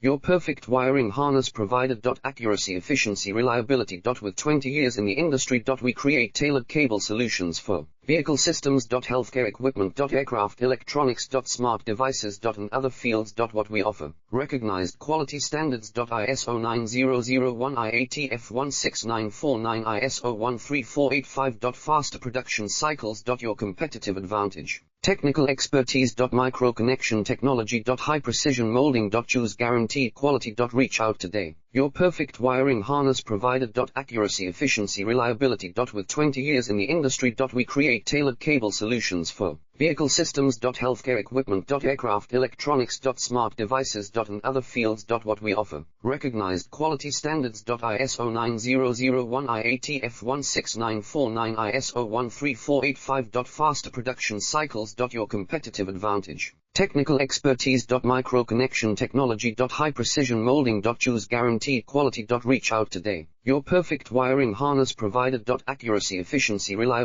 Your perfect wiring harness provider. Accuracy, efficiency, reliability. With 20 years in the industry. We create tailored cable solutions for vehicle systems. Healthcare equipment. Aircraft electronics. Smart devices. And other fields. What we offer: recognized quality standards. ISO 9001, IATF 16949, ISO 13485. Faster production cycles. Your competitive advantage: technical expertise. Micro connection technology. High precision molding. Choose guaranteed quality. Reach out today. Your perfect wiring harness provider. Accuracy, efficiency, reliability. With 20 years in the industry. We create tailored cable solutions for vehicle systems. Healthcare equipment. Aircraft electronics. Smart devices. And other fields. What we offer: recognized quality standards. ISO 9001, IATF 16949, ISO 13485. Faster production cycles. Your competitive advantage: technical expertise. Micro connection technology. High precision molding. Choose guaranteed quality. Reach out today. Your perfect wiring harness provider. Accuracy, efficiency, reliability.